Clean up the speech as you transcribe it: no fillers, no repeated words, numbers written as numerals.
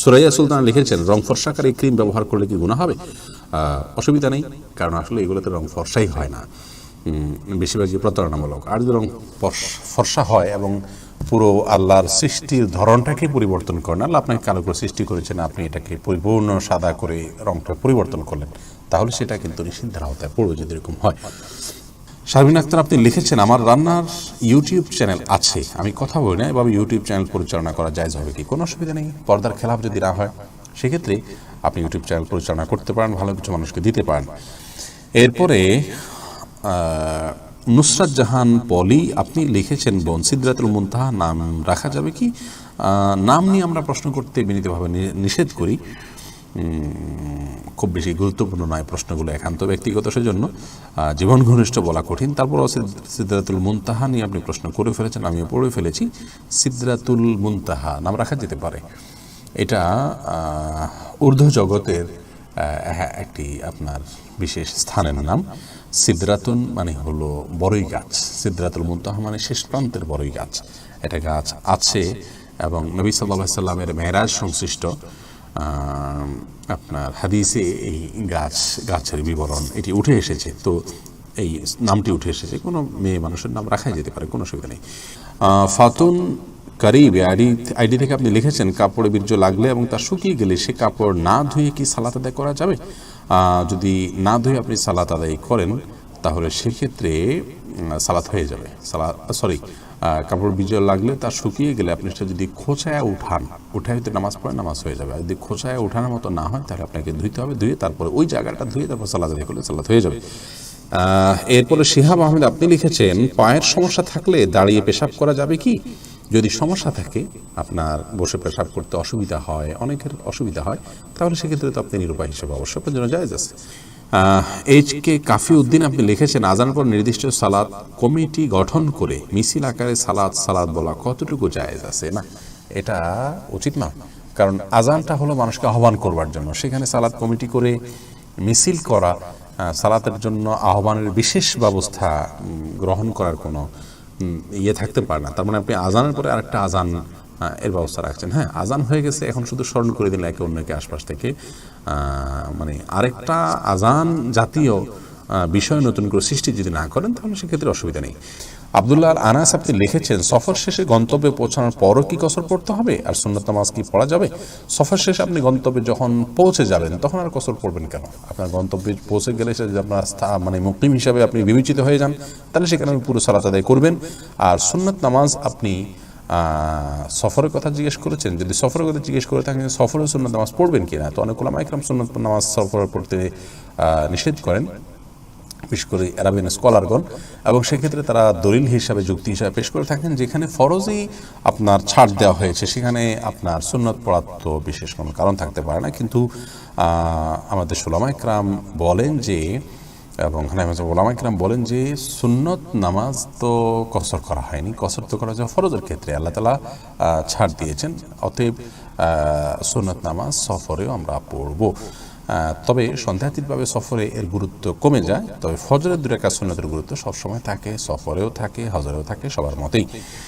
সুরাইয়া সুলতান লিখেছেন, রং ফর্সাকারী ক্রিম ব্যবহার করলে কি গুনাহ হবে? অসুবিধা নেই, কারণ আসলে এগুলোতে রং ফর্সাই হয় না, বেশিরভাগই প্রতারণামূলক। আর যদি রং ফর্সা হয় এবং পুরো আল্লাহর সৃষ্টির ধরনটাকে পরিবর্তন করেন, আল্লাহ আপনাকে কালো করে সৃষ্টি করেছেন, আপনি এটাকে পরিপূর্ণ সাদা করে রংটা পরিবর্তন করলেন, তাহলে সেটা কিন্তু নিষিদ্ধের আওতায় পড়বে যদি এরকম হয়। শারমিন আক্তার আপনি লিখেছেন, আমার রান্নার ইউটিউব চ্যানেল আছে, আমি কথা বলি না, এভাবে ইউটিউব চ্যানেল পরিচালনা করা জায়েজ হবে কি? কোনো অসুবিধা নেই, পর্দার খেলাফ যদি না হয় সেক্ষেত্রে আপনি ইউটিউব চ্যানেল পরিচালনা করতে পারেন, ভালো কিছু মানুষকে দিতে পারেন। এরপরে নুসরাত জাহান পলি আপনি লিখেছেন, বোন সিদরাতুল মুনতাহা নাম রাখা যাবে কি? নাম নিয়ে আমরা প্রশ্ন করতে বিনীতভাবে নিষেধ করি, খুব বেশি গুরুত্বপূর্ণ নয় প্রশ্নগুলো, একান্ত ব্যক্তিগত, সেজন্য জীবন ঘনিষ্ঠ বলা কঠিন। তারপরও সিদরাতুল মুনতাহা নিয়ে আপনি প্রশ্ন করে ফেলেছেন, আমিও পড়ে ফেলেছি। সিদরাতুল মুনতাহা নাম রাখা যেতে পারে, এটা ঊর্ধ্ব জগতের একটি আপনার বিশেষ স্থানের নাম। সিদরাতুন মানে হলো বড়ই গাছ, সিদরাতুল মুনতাহা মানে শেষ প্রান্তের বড়ই গাছ। এটা গাছ আছে এবং নবী সাল্লাল্লাহু আলাইহি সাল্লামের মেরাজ সংশ্লিষ্ট আপনার হাদিসে এই গাছের বিবরণ এটি উঠে এসেছে, তো এই নামটি উঠে এসেছে, কোনো মেয়ে মানুষের নাম রাখাই যেতে পারে, কোনো অসুবিধা নেই। ফাতুন কারিব আইডি থেকে আপনি লিখেছেন, কাপড়ে বীর্য লাগলে এবং তা শুকিয়ে গেলে সে কাপড় না ধুয়ে কি সালাত আদায় করা যাবে? যদি না ধুয়ে আপনি সালাত আদায় করেন তাহলে সেক্ষেত্রে সালাত হয়ে যাবে। কাপড় বীর্য লাগলে তা শুকিয়ে গেলে আপনি সেটা যদি খোঁচায় উঠায় নামাজ পড়েন, নামাজ হয়ে যাবে। আর যদি খোঁচায় ওঠানোর মতো না হয় তাহলে আপনাকে ধুইতে হবে, ধুয়ে তারপরে ওই জায়গাটা ধুয়ে তারপর সালাত আদায় করলে সালাত হয়ে যাবে। এরপরে শিহাব আহমেদ আপনি লিখেছেন, পায়ের সমস্যা থাকলে দাঁড়িয়ে পেশাব করা যাবে কি? যদি সমস্যা থাকে, আপনার বসে পেশাব করতে অসুবিধা হয়, অনেকের অসুবিধা হয়, তাহলে সেক্ষেত্রে তো আপনি নিরুপায় হিসেবে অবশ্যই আপনার জন্য জায়েজ আছে। এইচকে কাফি উদ্দিন আপনি লিখেছেন, আজান পর নির্দিষ্ট সালাত কমিটি গঠন করে মিছিল আকারে সালাত বলা কতটুকু জায়েজ আছে? না, এটা উচিত না, কারণ আজানটা হলো মানুষকে আহ্বান করবার জন্য, সেখানে সালাত কমিটি করে মিছিল করা সালাতের জন্য আহ্বানের বিশেষ ব্যবস্থা গ্রহণ করার কোনো থাকতে পারে না। তার মানে আপনি আজানের পরে আরেকটা আজান এর ব্যবস্থা রাখছেন। হ্যাঁ, আজান হয়ে গেছে, এখন শুধু স্মরণ করে দিলে একে অন্যকে আশপাশ থেকে, মানে আরেকটা আজান জাতীয় বিষয় নতুন করে সৃষ্টি যদি না করেন তাহলে সেক্ষেত্রে অসুবিধা নেই। আব্দুল্লাহ আল আনাস আপনি লিখেছেন, সফর শেষে গন্তব্যে পৌঁছানোর পরও কি কসর পড়তে হবে? আর সুন্নত নামাজ কি পড়া যাবে? সফর শেষে আপনি গন্তব্যে যখন পৌঁছে যাবেন তখন আর কসর পড়বেন কেন? আপনার গন্তব্যে পৌঁছে গেলে সে যদি আপনার মানে মুকিম হিসাবে আপনি বিবেচিত হয়ে যান, তাহলে সেখানে আপনি পুরো সালাত আদায় করবেন। আর সুন্নত নামাজ আপনি সফরের কথা জিজ্ঞেস করেছেন, যদি সফরের কথা জিজ্ঞেস করে থাকেন সফরের সুন্নত নামাজ পড়বেন কিনা, তো অনেক উলামা ইকরাম সুন্নত নামাজ সফরে পড়তে নিষেধ করেন, বিশেষ করে আরবিয়ান স্কলারগণ, এবং সেক্ষেত্রে তারা দলিল হিসাবে যুক্তি হিসাবে পেশ করে থাকেন, যেখানে ফরজই আপনার ছাড় দেওয়া হয়েছে সেখানে আপনার সুন্নত পড়ার তো বিশেষ কোনো কারণ থাকতে পারে না। কিন্তু আমাদের উলামা ইকরাম বলেন যে, এবং উলামা ইকরাম বলেন যে সুন্নত নামাজ তো কসর করা হয়নি, কসর তো করা যায় ফরজের ক্ষেত্রে, আল্লাহ তাআলা ছাড় দিয়েছেন, অতএব সুন্নত নামাজ সফরেও আমরা পড়ব। তবে সন্দেহাতীতভাবে সফরে এর গুরুত্ব কমে যায়, তবে ফজরের 2 রাকাত সুন্নতের গুরুত্ব সবসময় থাকে, সফরেও থাকে, হজরেও থাকে, সবার মতেই।